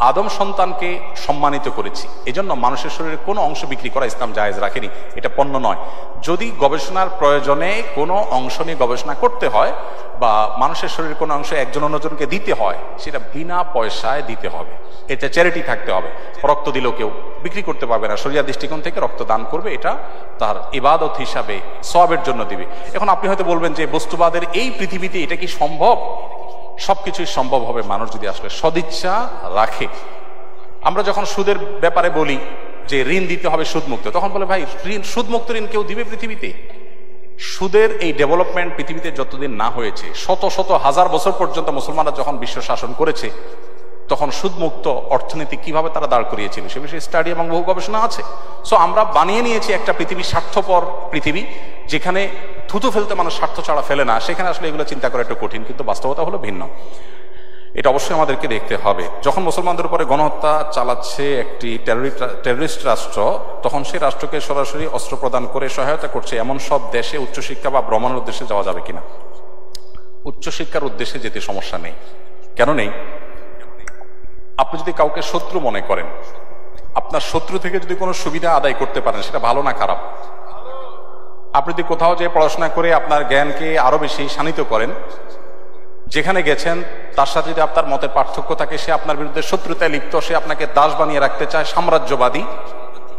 আদম সন্তানকে সম্মানিত করেছি। এজন্য মানুষের শরীরে কোনো অংশ বিক্রি করা ইসলাম জায়েজ রাখেনি, এটা পণ্য নয়। যদি গবেষণার প্রয়োজনে কোনো অংশ নিয়ে গবেষণা করতে হয় বা মানুষের শরীরের কোনো অংশ একজন অন্যজনকে দিতে হয়, সেটা বিনা পয়সায় দিতে হবে, এটা চ্যারিটি থাকতে হবে। রক্ত দিলেও কেউ বিক্রি করতে পারবে না, শরিয়া দৃষ্টিকোণ থেকে রক্ত দান করবে, এটা তার ইবাদত হিসাবে সওয়াবের জন্য দিবে। এখন আপনি হয়তো বলবেন যে বস্তুবাদের এই পৃথিবীতে এটা কি সম্ভব? সবকিছুই সম্ভব হবে মানুষ যদি আসলে সদিচ্ছা রাখে। আমরা যখন সুদের ব্যাপারে বলি যে ঋণ দিতে হবে সুদমুক্ত, তখন বলে ভাই সুদমুক্ত ঋণ কেউ দিবে পৃথিবীতে? সুদের এই ডেভেলপমেন্ট পৃথিবীতে যতদিন না হয়েছে, শত শত হাজার বছর পর্যন্ত মুসলমানরা যখন বিশ্ব শাসন করেছে, তখন সুদমুক্ত অর্থনীতি কিভাবে তারা দাঁড় করিয়েছিল সে বিষয়ে স্টাডি এবং বহু গবেষণা আছে। সো আমরা বানিয়ে নিয়েছি একটা পৃথিবী, স্বার্থপর পৃথিবী, যেখানে থুতু ফেলতে মানুষ স্বার্থ ছাড়া ফেলে না। সেখানে আসলে এগুলো চিন্তা করা একটু কঠিন, কিন্তু বাস্তবতা হলো ভিন্ন। এটা অবশ্যই আমাদেরকে দেখতে হবে। যখন মুসলমানদের উপরে গণহত্যা চালাচ্ছে একটি টেররিস্ট রাষ্ট্র, তখন সেই রাষ্ট্রকে সরাসরি অস্ত্র প্রদান করে সহায়তা করছে এমন সব দেশে উচ্চশিক্ষা বা ভ্রমণের উদ্দেশ্যে যাওয়া যাবে কিনা? উচ্চশিক্ষার উদ্দেশ্যে যেতে সমস্যা নেই। কেন নেই? আপনি যদি কাউকে শত্রু মনে করেন, আপনার শত্রু থেকে যদি কোনো সুবিধা আদায় করতে পারেন, সেটা ভালো না খারাপ? আপনি যদি কোথাও যে পড়াশোনা করে আপনার জ্ঞানকে আরো বেশি শানিত করেন, যেখানে গেছেন তার সাথে যদি আপনার মতের পার্থক্য থাকে, সে আপনার বিরুদ্ধে শত্রুতায় লিপ্ত, সে আপনাকে দাস বানিয়ে রাখতে চায়, সাম্রাজ্যবাদী,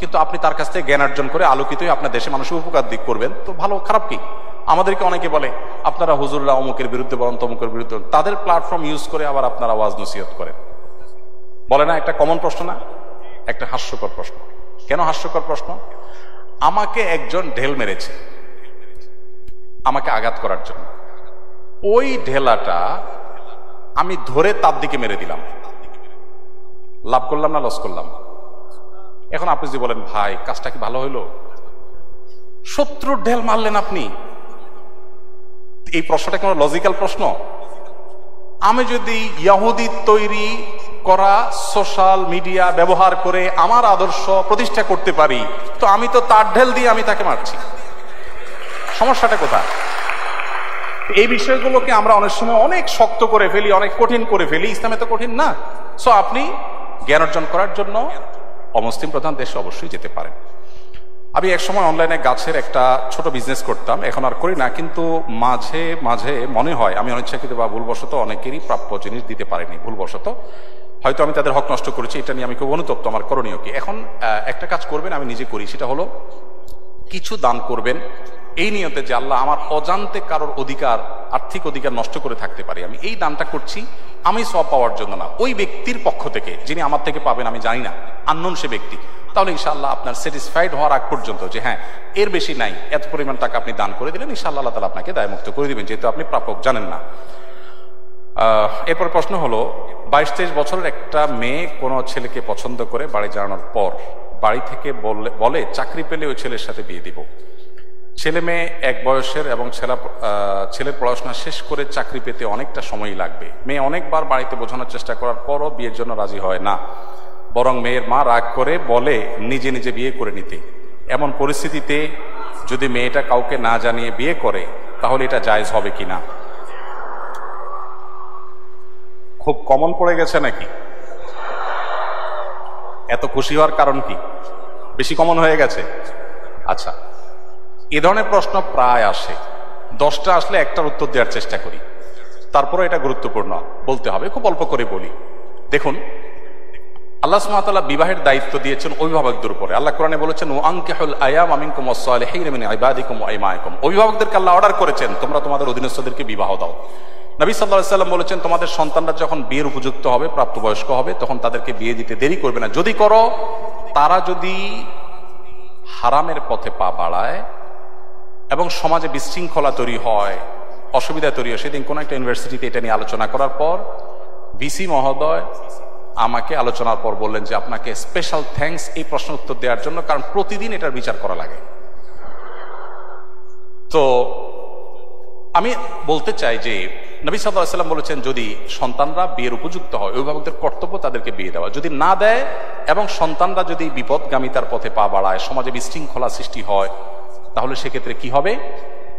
কিন্তু আপনি তার কাছ থেকে জ্ঞান অর্জন করে আলোকিতই আপনার দেশে মানুষের উপকার দিক করবেন, তো ভালো খারাপ কি? আমাদেরকে অনেকে বলে আপনারা হুজুররা অমুকের বিরুদ্ধে বলেন, তমুকের বিরুদ্ধে, তাদের প্ল্যাটফর্ম ইউজ করে আবার আপনারা ওয়াজ নসিহত করেন। বলে না একটা কমন প্রশ্ন না? একটা হাস্যকর প্রশ্ন। কেন হাস্যকর প্রশ্ন? আমাকে একজন ঢেল মেরেছে আমাকে আঘাত করার জন্য, ওই ঢেলাটা আমি ধরে তার দিকে মেরে দিলাম, লাভ করলাম না লস করলাম? এখন আপনি যদি বলেন ভাই কাজটা কি ভালো হইলো? শত্রুর ঢেল মারলেন আপনি, এই প্রশ্নটা কোনো লজিক্যাল প্রশ্ন? আমি যদি ইয়াহুদি তৈরি করা সোশ্যাল মিডিয়া ব্যবহার করে আমার আদর্শ প্রতিষ্ঠা করতে পারি, তো আমি তো তার ঢেল দিয়ে আমি তাকে মারছি, সমস্যাটা কোথায়? এই বিষয়গুলোকে আমরা অনেক সময় অনেক শক্ত করে ফেলি, অনেক কঠিন করে ফেলি। ইসলামে তো কঠিন না। সো আপনি জ্ঞান অর্জন করার জন্য অমুসলিম প্রধান দেশে অবশ্যই যেতে পারেন। আমি এক সময় অনলাইনে গাছের একটা ছোট বিজনেস করতাম, এখন আর করি না, কিন্তু মাঝে মাঝে মনে হয় আমি অনিচ্ছাকৃত বা ভুলবশত অনেকেরই প্রাপ্য জিনিস দিতে পারিনি, ভুলবশত হয়তো আমি তাদের হক নষ্ট করেছি। এটা নিয়ে আমি খুব অনুতপ্ত। আমার করণীয় কি? এখন একটা কাজ করবেন, আমি নিজে করি, সেটা হলো কিছু দান করবেন এই নিয়তে যে আল্লাহ আমার অজান্তে কারোর অধিকার, আর্থিক অধিকার নষ্ট করে থাকতে পারি, আমি এই দানটা করছি আমি সওয়াব পাওয়ার জন্য না, ওই ব্যক্তির পক্ষ থেকে, যিনি আমার থেকে পাবেন আমি জানি না, আননোন সে ব্যক্তি। তাহলে ইনশাআল্লাহ আপনার স্যাটিসফাইড হওয়ার আগ পর্যন্ত যে হ্যাঁ এর বেশি নাই, এত পরিমাণ টাকা আপনি দান করে দিলেন, ইনশাআল্লাহ আল্লাহ তাআলা আপনাকে দায়মুক্ত করে দিবেন, যেহেতু আপনি প্রাপক জানেন না। এরপর প্রশ্ন হলো, 22-23 বছরের একটা মেয়ে কোনো ছেলেকে পছন্দ করে বাড়ি জানানোর পর বাড়ি থেকে বলে চাকরি পেলে ওই ছেলের সাথে বিয়ে দিব। ছেলে মেয়ে এক বয়সের এবং ছেলের পড়াশোনা শেষ করে চাকরি পেতে অনেকটা সময় লাগবে। মেয়ে অনেকবার বাড়িতে বোঝানোর চেষ্টা করার পরও বিয়ের জন্য রাজি হয় না, বরং মেয়ের মা রাগ করে বলে নিজে নিজে বিয়ে করে নিতে। এমন পরিস্থিতিতে যদি মেয়েটা কাউকে না জানিয়ে বিয়ে করে, তাহলে এটা জায়েজ হবে কিনা? খুব কমন পড়ে গেছে নাকি? এত খুশি হওয়ার কারণ কি? বেশি কমন হয়ে গেছে? আচ্ছা, এ ধরনের প্রশ্ন প্রায় আসে, 10টা আসলে একটার উত্তর দেওয়ার চেষ্টা করি, তারপরে এটা গুরুত্বপূর্ণ বলতে হবে, খুব অল্প করে বলি। দেখুন, আল্লাহ সুবহানাহু ওয়া তাআলা বিবাহের দায়িত্ব দিয়েছেন অভিভাবকদের উপরে। আল্লাহ কোরআনে বলেছেন ওয়ানকিহুল আয়াম মিনকুম ওয়াস-সালিহিন মিন ইবাদিকুম ওয়া ইমাইকুম। অভিভাবকদেরকে আল্লাহ অর্ডার করেছেন তোমরা তোমাদের অধীনস্থদেরকে বিবাহ দাও। নবী সাল্লাল্লাহু আলাইহি ওয়াসাল্লাম বলেছেন তোমাদের সন্তানরা যখন বিয়ের উপযুক্ত হবে, প্রাপ্তবয়স্ক হবে, তখন তাদেরকে বিয়ে দিতে দেরি করবে না। যদি করো, তারা যদি হারামের পথে পা বাড়ায় এবং সমাজে বিশৃঙ্খলা তৈরি হয়, অসুবিধা তৈরি হয়। সেদিন কোন একটা ইউনিভার্সিটিতে এটা নিয়ে আলোচনা করার পর ভিসি মহোদয় আমাকে আলোচনার পর বললেন যে আপনাকে স্পেশাল থ্যাঙ্কস এই প্রশ্ন উত্তর দেওয়ার জন্য, কারণ প্রতিদিন এটার বিচার করা লাগে। তো আমি বলতে চাই যে নবী সাল্লাল্লাহু আলাইহি ওয়াসাল্লাম বলেছেন যদি সন্তানরা বিয়ের উপযুক্ত হয়, অভিভাবকদের কর্তব্য তাদেরকে বিয়ে দেওয়া। যদি না দেয় এবং সন্তানরা যদি বিপদগামিতার পথে পা বাড়ায়, সমাজে বিশৃঙ্খলা সৃষ্টি হয়, তাহলে সেক্ষেত্রে কি হবে?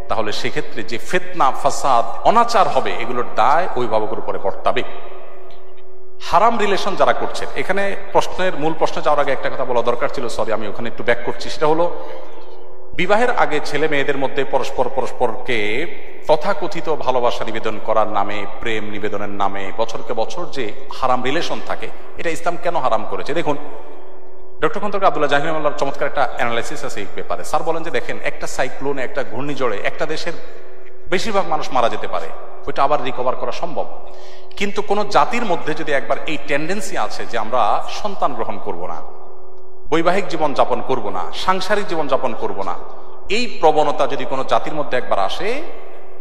তাহলে সেক্ষেত্রে যে ফিতনা, ফাসাদ, অনাচার হবে, এগুলোর দায় অভিভাবকের উপরে বর্তাবে। হারাম রিলেশন যারা করছেন, এখানে প্রশ্নের মূল প্রশ্নে যাওয়ার আগে একটা কথা বলা দরকার ছিল, সরি আমি ওখানে একটু ব্যাক করছি। সেটা হলো বিবাহের আগে ছেলে মেয়েদের মধ্যে পরস্পরকে তথাকথিত ভালোবাসা নিবেদন করার নামে, প্রেম নিবেদনের নামে বছরকে বছর যে হারাম রিলেশন থাকে, এটা ইসলাম কেন হারাম করেছে? দেখুন, ডক্টর খন্দকার আব্দুল্লাহ জাহির রহমাতুল্লাহর চমৎকার একটা অ্যানালাইসিস আছে এই ব্যাপারে। স্যার বলেন যে দেখেন, একটা সাইক্লোনে, একটা ঘূর্ণিঝড়ে একটা দেশের বেশিরভাগ মানুষ মারা যেতে পারে, ওইটা আবার রিকভার করা সম্ভব। কিন্তু কোন জাতির মধ্যে যদি একবার এই টেন্ডেন্সি আছে যে আমরা সন্তান গ্রহণ করব না, বৈবাহিক জীবন যাপন করব না, সাংসারিক জীবন যাপন করব না, এই প্রবণতা যদি কোনো জাতির মধ্যে একবার আসে,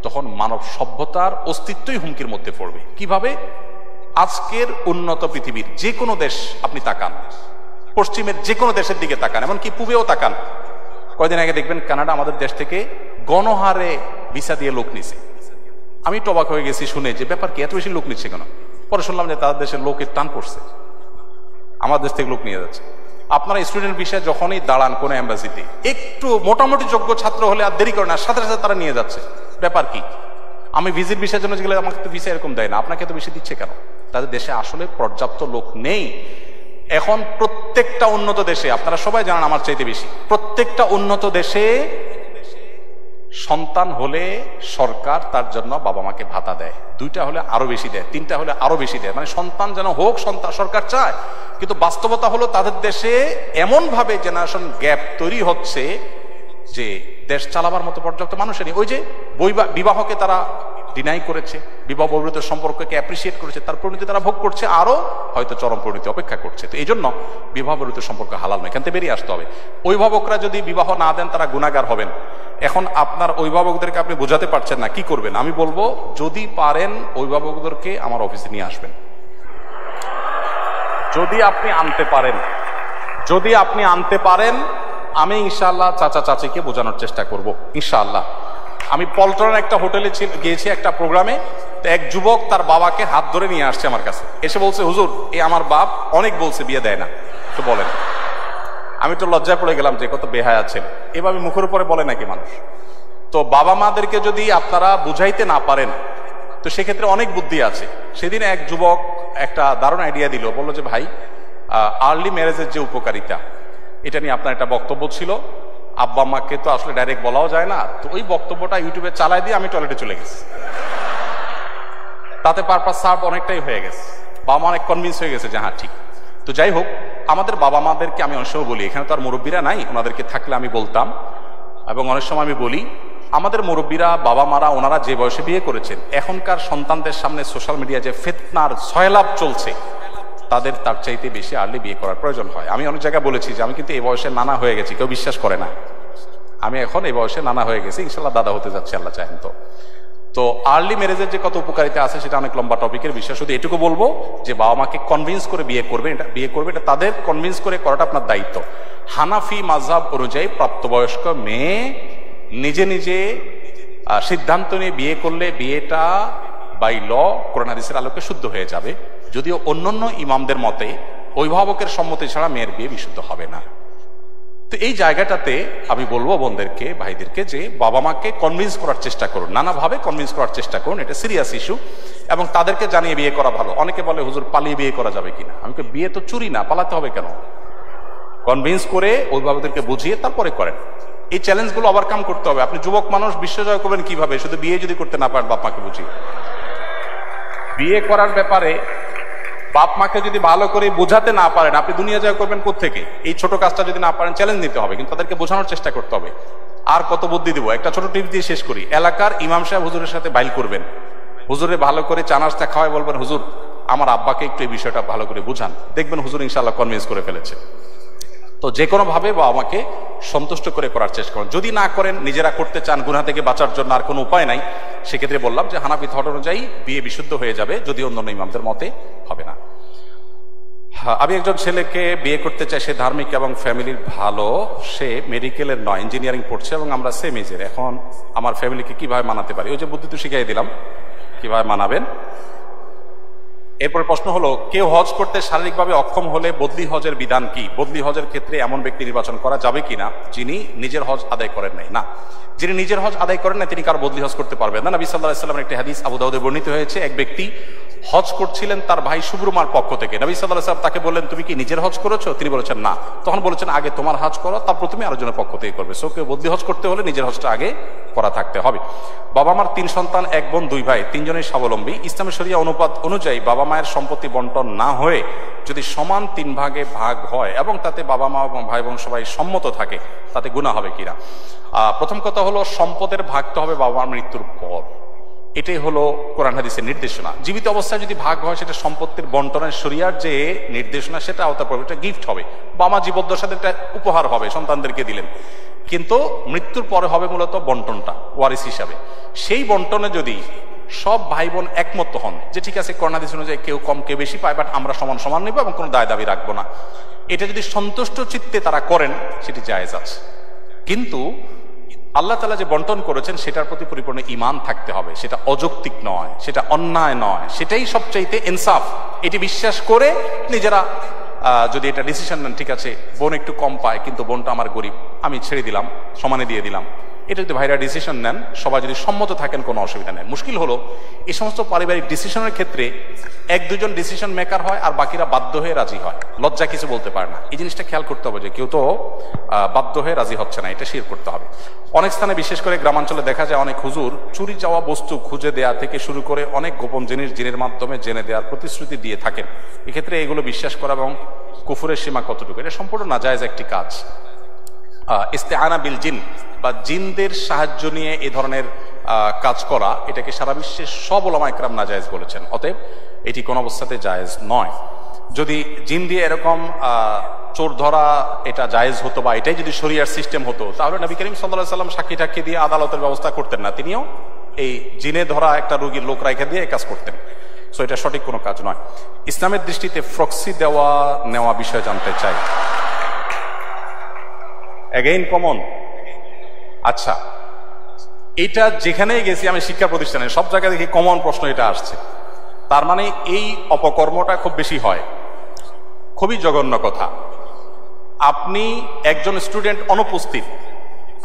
তখন মানব সভ্যতার অস্তিত্বই হুমকির মধ্যে পড়বে। কিভাবে? আজকের উন্নত পৃথিবীর যে কোনো দেশ আপনি তাকান, পশ্চিমের যে কোনো দেশের দিকে তাকান, এমনকি পূবেও তাকান, কয়দিন আগে দেখবেন কানাডা আমাদের দেশ থেকে গণহারে ভিসা দিয়ে লোক নিছে। আমি তো অবাক হয়ে গেছি শুনে যে ব্যাপার কি, এত বেশি লোক নিচ্ছে কেন? পরে শুনলাম যে তাদের দেশের লোকের টান পড়ছে, আমার দেশ থেকে লোক নিয়ে যাচ্ছে। আপনারা স্টুডেন্ট ভিসা যখনই দাঁড়ান কোন এম্বাসিতে, একটু মোটামুটি যোগ্য ছাত্র হলে আর দেরি করে না, সাথে সাথে তারা নিয়ে যাচ্ছে। ব্যাপার কি? আমি ভিজিট ভিসার জন্য গেলে আমাকে তো ভিসা এরকম দেয় না, আপনাকে তো বেশি দিচ্ছে কেন? তাদের দেশে আসলে পর্যাপ্ত লোক নেই। এখন প্রত্যেকটা উন্নত দেশে, আপনারা সবাই জানেন আমার চাইতে বেশি, প্রত্যেকটা উন্নত দেশে সন্তান হলে সরকার তার জন্য বাবা মাকে ভাতা দেয়, 2টা হলে আরো বেশি দেয়, 3টা হলে আরো বেশি দেয়। মানে সন্তান যেন হোক, সন্তান সরকার চায়। কিন্তু বাস্তবতা হলো তাদের দেশে এমন ভাবে জেনারেশন গ্যাপ তৈরি হচ্ছে যে দেশ চালাবার মতো পর্যাপ্ত মানুষের নেই। ওই যে বিবাহকে তারা ডিনাই করেছে, বিবাহ বহির্ভূত সম্পর্ককে অ্যাপ্রিসিয়েট করেছে, তার পরিণতি তারা ভোগ করছে, আরো হয়তো চরম পরিণতি অপেক্ষা করছে। তো এই জন্য বিবাহ বহির্ভূত সম্পর্ক হালাল নয়, এখান থেকে বেরিয়ে আসতে হবে। অভিভাবকরা যদি বিবাহ না দেন তারা গুনাহগার হবেন। এখন আপনার অভিভাবকদেরকে আপনি বোঝাতে পারছেন না, কি করবেন? আমি বলবো যদি পারেন অভিভাবকদেরকে আমার অফিসে নিয়ে আসবেন। যদি আপনি আনতে পারেন, আমি ইনশাআল্লাহ চাচা চাচিকে বোঝানোর চেষ্টা করব ইনশাআল্লাহ। আমি পল্টনের একটা হোটেলে গিয়েছি একটা প্রোগ্রামে, তো এক যুবক তার বাবাকে হাত ধরে নিয়ে আসছে আমার কাছে, এসে বলছে হুজুর এই আমার বাপ অনেক বলছে বিয়ে দেয় না, তো বলেন। আমি তো লজ্জায় পড়ে গেলাম যে কত বেহায়া ছেলে, এভাবে মুখের উপরে বলে নাকি মানুষ? তো বাবা মাদেরকে যদি আপনারা বুঝাইতে না পারেন, তো সেক্ষেত্রে অনেক বুদ্ধি আছে। সেদিন এক যুবক একটা দারুণ আইডিয়া দিল, বললো যে ভাই আর্লি ম্যারেজের যে উপকারিতা, এটা নিয়ে আপনার একটা বক্তব্য ছিল, আব্বা আম্মাকে তো আসলে ডাইরেক্ট বলাও যায় না, তো ওই বক্তব্যটা ইউটিউবে চালাই দিয়ে আমি টয়লেটে চলে গেছি। তাতে পারপাস সার্ভ অনেকটাই হয়ে গেছে, বাবা মা অনেক কনভিন্স হয়ে গেছে যে হ্যাঁ ঠিক। তো যাই হোক, আমাদের বাবা মাদেরকে আমি অনেক সময় বলি, এখানে তো আর মুরব্বীরা নাই, ওনাদেরকে থাকলে আমি বলতাম, এবং অনেক সময় আমি বলি আমাদের মুরব্বীরা, বাবা মারা, ওনারা যে বয়সে বিয়ে করেছেন, এখনকার সন্তানদের সামনে সোশ্যাল মিডিয়া যে ফিতনার সয়লাভ চলছে, তাদের তার চাইতে বেশি আর্লি বিয়ে করার প্রয়োজন হয়। আমি অনেক জায়গায় বলেছি যে আমি কিন্তু এই বয়সে নানা হয়ে গেছি, কেউ বিশ্বাস করে না। আমি এখন এই বয়সে নানা হয়ে গেছি, ইনশাল্লাহ দাদা হতে যাচ্ছি আল্লাহ চাহেন তো। তো আর্লি ম্যারেজের যে কত উপকারিতা আছে সেটা অনেক লম্বা টপিকের বিষয়। শুধু এটুকু বলবো যে বাবা মাকে কনভিন্স করে বিয়ে করবে, এটা তাদের কনভিন্স করে করাটা আপনার দায়িত্ব। হানাফি মাযহাব অনুযায়ী প্রাপ্তবয়স্ক মেয়ে নিজে নিজে সিদ্ধান্ত নিয়ে বিয়ে করলে বিয়েটা বাই ল কোরআন হাদিসের আলোকে শুদ্ধ হয়ে যাবে। যদিও অন্যান্য ইমামদের মতে অভিভাবকের সম্মতি ছাড়া মেয়ের বিয়ে বিশুদ্ধ হবে না। তো এই জায়গাটাতে আমি বলবো বোনদেরকে, ভাইদেরকে, যে বাবা মাকে কনভিন্স করার চেষ্টা করুন, নানাভাবে কনভিন্স করার চেষ্টা করুন। এটা সিরিয়াস ইস্যু, এবং তাদেরকে জানিয়ে বিয়ে করা ভালো। অনেকে বলে হুজুর পালিয়ে বিয়ে করা যাবে কিনা? আমি বিয়ে তো চুরি না, পালাতে হবে কেন? কনভিন্স করে অভিভাবকদেরকে বুঝিয়ে তারপরে করেন। এই চ্যালেঞ্জগুলো ওভারকাম করতে হবে। আপনি যুবক মানুষ, বিশ্বজয় করবেন কিভাবে? শুধু বিয়ে যদি করতে না পারেন বাপ মাকে বুঝিয়ে। বিয়ে করার ব্যাপারে বাপ মাকে যদি ভালো করে বোঝাতে না পারেন, আপনি দুনিয়া জয় করবেন কোত্থেকে? এই ছোট কাজটা যদি না পারেন, চ্যালেঞ্জ নিতে হবে, কিন্তু তাদেরকে বোঝানোর চেষ্টা করতে হবে। আর কত বুদ্ধি দিব, একটা ছোট টিপস দিয়ে শেষ করি। এলাকার ইমাম সাহেব হুজুরের সাথে বাইল করবেন, হুজুরে ভালো করে চা নাস্তা খাওয়ায় বলবেন, হুজুর আমার আব্বাকে একটু এই বিষয়টা ভালো করে বুঝান, দেখবেন হুজুর ইনশাআল্লাহ কনভিন্স করে ফেলেছে। তো যে কোনো ভাবে বাবা মাকে সন্তুষ্ট করে করার চেষ্টা করেন। যদি না করেন, নিজেরা করতে চান গুনাহ থেকে বাঁচার জন্য, আর কোনো উপায় নাই, সেক্ষেত্রে বললাম যে হানাফি থট অনুযায়ী বিয়ে বিশুদ্ধ হয়ে যাবে, যদি অন্যান্য ইমামদের মতে হবে না। আমি একজন ছেলেকে বিয়ে করতে চাই, সে ধার্মিক এবং ফ্যামিলির ভালো, সে মেডিকেলের নয়, ইঞ্জিনিয়ারিং পড়ছে এবং আমরা সেম এজের। এখন আমার ফ্যামিলিকে কিভাবে মানাতে পারি? ওই যে বুদ্ধি তো শিখাই দিলাম, কিভাবে মানাবেন। এরপর প্রশ্ন হলো, কেউ হজ করতে শারীরিকভাবে অক্ষম হলে বদলি হজের বিধান কি? বদলি হজের ক্ষেত্রে এমন ব্যক্তি নির্বাচন করা যাবে কিনা যিনি নিজের হজ আদায় করেন নাই? না, যিনি নিজের হজ আদায় করেন না তিনি কারো বদলি হজ করতে পারবেন না। নবী সাল্লাল্লাহু আলাইহি ওয়াসাল্লামের একটি হাদিস আবু দাউদে বর্ণিত হয়েছে, এক ব্যক্তি হজ করছিলেন তার ভাই সুব্রমার পক্ষ থেকে। নবী সাল্লাল্লাহু আলাইহি ওয়াসাল্লাম তাকে বললেন, তুমি কি নিজের হজ করেছো? তিনি বলেছেন না। তখন বলেছেন, আগে তোমার হজ করো, তারপর তুমি আরেকজনের পক্ষ থেকে করবে। সো কেউ বদলি হজ করতে হলে নিজের হজটা আগে করা থাকতে হবে। বাবা মার 3 সন্তান, 1 বোন 2 ভাই, 3 জনের স্বাবলম্বী। ইসলামের শরিয়া অনুপাত অনুযায়ী বাবা মায়ের সম্পত্তি বন্টন না হয়ে যদি সমান 3 ভাগে ভাগ হয় এবং তাতে বাবা মা এবং ভাই বোন সবাই সম্মত থাকে, তাতে গুনাহ হবে কিনা? প্রথম কথা হলো, সম্পদের ভাগ তো হবে বাবা মার মৃত্যুর পর। এটাই হলো কোরআন হাদিসের নির্দেশনা। জীবিত অবস্থায় যদি ভাগ হয়, সেটা সম্পত্তির বন্টনের শরিয়ার যে নির্দেশনা, সেটা আওতা পড়বে, এটা গিফট হবে। বাবা জীবদ্দশাতে একটা উপহার হবে, সন্তানদেরকে দিলেন, কিন্তু মৃত্যুর পরে হবে মূলত বন্টনটা ওয়ারিস হিসাবে। সেই বন্টনে যদি সব ভাই বোন একমত হন যে ঠিক আছে, কোরআন হাদিস অনুযায়ী কেউ কম কেউ বেশি পায়, বাট আমরা সমান সমান নেব এবং কোনো দায় দাবি রাখবো না, এটা যদি সন্তুষ্ট চিত্তে তারা করেন, সেটি জায়েজ আছে। কিন্তু আল্লাহ তাআলা যে বন্টন করেছেন সেটার প্রতি পরিপূর্ণ ঈমান থাকতে হবে, সেটা অযৌক্তিক নয়, সেটা অন্যায় নয়, সেটাই সবচাইতে ইনসাফ। এটি বিশ্বাস করে নিজেরা যদি এটা ডিসিশন নেন, ঠিক আছে বোন একটু কম পায় কিন্তু বোনটা আমার গরিব, আমি ছেড়ে দিলাম, সমানে দিয়ে দিলাম, এটা যদি ভাইরা ডিসিশন নেন, সবাই যদি সম্মত থাকেন, কোনো অসুবিধা নেই। মুশকিল হলো এই সমস্ত পারিবারিক ডিসিশনের ক্ষেত্রে 1-2 জন ডিসিশন মেকার হয় আর বাকিরা বাধ্য হয়ে রাজি হয়, লজ্জা কিছু বলতে পারে না। এই জিনিসটা খেয়াল করতে হবে যে কেউ তো বাধ্য হয়ে রাজি হচ্ছে না, এটা শেয়ার করতে হবে। অনেক স্থানে বিশেষ করে গ্রামাঞ্চলে দেখা যায় অনেক হুজুর চুরি যাওয়া বস্তু খুঁজে দেয়া থেকে শুরু করে অনেক গোপন জিনিস জিনের মাধ্যমে জেনে দেওয়ার প্রতিশ্রুতি দিয়ে থাকেন। এক্ষেত্রে এগুলো বিশ্বাস করা এবং কুফুরের সীমা কতটুকু, এটা সম্পূর্ণ নাজায়েজ একটি কাজ। ইস্তেআনা বিল জিন বা জিনদের সাহায্য নিয়ে এই ধরনের কাজ করা, এটাকে সারা বিশ্বের সব উলামা ইকরাম নাজায়েজ বলেছেন। অতএব এটি কোন অবস্থাতে জায়েজ নয়। যদি জিন দিয়ে এরকম চোর ধরা এটা জায়েজ হতো বা এটাই যদি শরিয়ার সিস্টেম হতো, তাহলে নবী করিম সাল্লাল্লাহু আলাইহি ওয়াসাল্লাম সাক্ষী টাক্ষী দিয়ে আদালতের ব্যবস্থা করতেন না, তিনিও এই জিনে ধরা একটা রোগীর লোক রাখা দিয়ে এই কাজ করতেন। সো এটা সঠিক কোনো কাজ নয়। ইসলামের দৃষ্টিতে প্রক্সি দেওয়া নেওয়া বিষয়ে জানতে চাই। এগেইন কমন, আচ্ছা এটা যেখানেই গেছি আমি শিক্ষা প্রতিষ্ঠানে, সব জায়গায় দেখি কমন প্রশ্ন এটা আসছে। তার মানে এই অপকর্মটা খুব বেশি হয়, খুবই জঘন্য কথা। আপনি একজন স্টুডেন্ট অনুপস্থিত,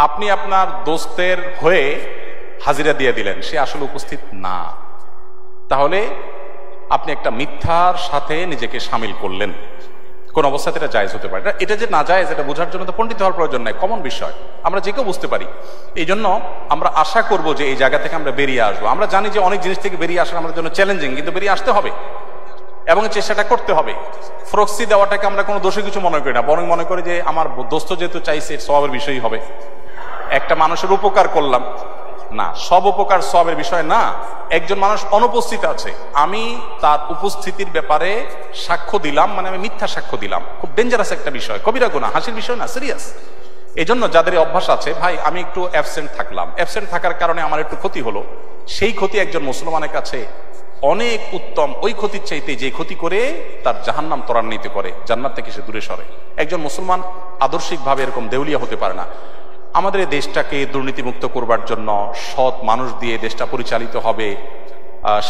আপনি আপনার দোস্তের হয়ে হাজিরা দিয়ে দিলেন, সে আসলে উপস্থিত না, তাহলে আপনি একটা মিথ্যার সাথে নিজেকে সামিল করলেন। কোন অবস্থাতে এটা জায়েজ হতে পারে না। এটা যে না জায়েজ এটা বোঝার জন্য তো পণ্ডিত হওয়ার প্রয়োজন নাই, কমন বিষয়, আমরা যে কেউ বুঝতে পারি। এই জন্য আমরা আশা করব যে এই জায়গা থেকে আমরা বেরিয়ে আসবো। আমরা জানি যে অনেক জিনিস থেকে বেরিয়ে আসা আমাদের জন্য চ্যালেঞ্জিং, কিন্তু বেরিয়ে আসতে হবে এবং চেষ্টাটা করতে হবে। প্রক্সি দেওয়াটাকে আমরা কোনো দোষে কিছু মনে করি না, বরং মনে করি যে আমার দোস্ত যেহেতু চাইছে সওয়াবের বিষয়ই হবে, একটা মানুষের উপকার করলাম। না, সব উপকার সওয়াবের বিষয় না। একজন মানুষ অনুপস্থিত আছে, আমি তার উপস্থিতির ব্যাপারে সাক্ষ্য দিলাম, মানে আমি মিথ্যা সাক্ষ্য দিলাম, খুব ডেঞ্জারাস একটা বিষয়, কবিরা গুনাহ, হাসির বিষয় না, সিরিয়াস। এই জন্য যাদের অভ্যাস আছে, ভাই আমি একটু অ্যাবসেন্ট থাকলাম, অ্যাবসেন্ট থাকার কারণে আমার একটু ক্ষতি হলো, সেই ক্ষতি একজন মুসলমানের কাছে অনেক উত্তম ওই ক্ষতির চাইতে যে ক্ষতি করে তার জাহান্নাম ত্বরান্বিত করে, জান্নাত থেকে সে দূরে সরে। একজন মুসলমান আদর্শিকভাবে এরকম দেউলিয়া হতে পারে না। আমাদের এই দেশটাকে দুর্নীতিমুক্ত করবার জন্য সৎ মানুষ দিয়ে দেশটা পরিচালিত হবে,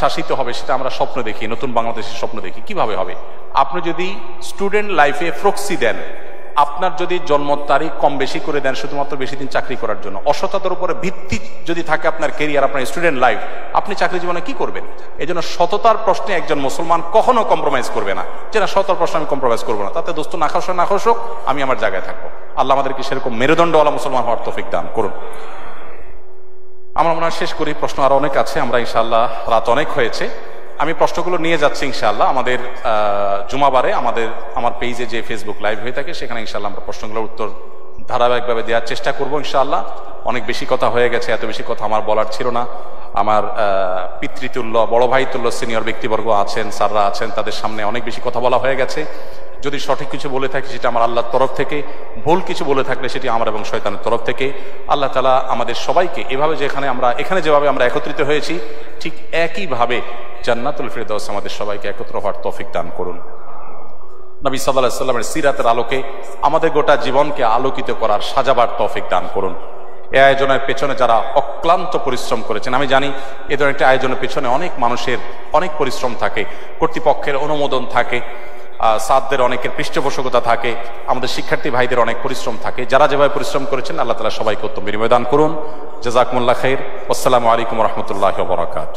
শাসিত হবে, সেটা আমরা স্বপ্ন দেখি, নতুন বাংলাদেশের স্বপ্ন দেখি। কিভাবে হবে? আপনি যদি স্টুডেন্ট লাইফে প্রক্সি দেন, আপনার যদি জন্ম তারিখ কম বেশি করে দেন শুধুমাত্র বেশি দিন চাকরি করার জন্য, অসততার উপরে ভিত্তি যদি থাকে আপনার কেরিয়ার, আপনার স্টুডেন্ট লাইফ, আপনি চাকরি জীবনে কি করবেন? এই জন্য সততার প্রশ্নে একজন মুসলমান কখনো কম্প্রোমাইজ করবে না, যে না সততার প্রশ্নে আমি কম্প্রোমাইজ করবো না, তাতে দোস্ত না খাসক আমি আমার জায়গায় থাকবো। আল্লাহ আমাদেরকে সেরকম মেরুদণ্ডওয়ালা মুসলমান হওয়ার তৌফিক দান করুন। আমরা মনে হয় শেষ করি, প্রশ্ন আরো অনেক আছে, আমরা ইনশাআল্লাহ, রাত অনেক হয়েছে, আমি প্রশ্নগুলো নিয়ে যাচ্ছি ইনশাআল্লাহ। আমাদের জুমাবারে আমার পেজে যে ফেসবুক লাইভ হয়ে থাকে সেখানে ইনশাআল্লাহ আমরা প্রশ্নগুলোর উত্তর ধারাবাহিকভাবে দেওয়ার চেষ্টা করবো ইনশাআল্লাহ। অনেক বেশি কথা হয়ে গেছে, এত বেশি কথা আমার বলার ছিল না। আমার পিতৃতুল্য, বড় ভাই তুল্য সিনিয়র ব্যক্তিবর্গ আছেন, স্যাররা আছেন, তাদের সামনে অনেক বেশি কথা বলা হয়ে গেছে। যদি সঠিক কিছু বলে থাকি সেটা আমার আল্লাহর তরফ থেকে, ভুল কিছু বলে থাকলে সেটি আমার এবং শয়তানের তরফ থেকে। আল্লাহ তাআলা আমাদের সবাইকে এভাবে এখানে যেভাবে আমরা একত্রিত হয়েছি ঠিক একইভাবে জান্নাতুল ফিরদাউস আমাদের সবাইকে একত্র হওয়ার তৌফিক দান করুন। নবী সাল্লাল্লাহু আলাইহি ওয়াসাল্লামের সিরাতের আলোকে আমাদের গোটা জীবনকে আলোকিত করার, সাজাবার তৌফিক দান করুন। এই আয়োজনের পেছনে যারা অক্লান্ত পরিশ্রম করেছেন, আমি জানি এ ধরনের একটা আয়োজনের পেছনে অনেক মানুষের অনেক পরিশ্রম থাকে, কর্তৃপক্ষের অনুমোদন থাকে, সাদদের অনেকের পৃষ্ঠপোষকতা থাকে, আমাদের শিক্ষার্থী ভাইদের অনেক পরিশ্রম থাকে। যারা যেভাবে পরিশ্রম করেছেন আল্লাহ তাআলা সবাইকে উত্তম বিনিময় দান করুন। জাযাকুমুল্লাহ খাইর। আসসালামু আলাইকুম ওয়া রাহমাতুল্লাহি ওয়া বারাকাতুহু।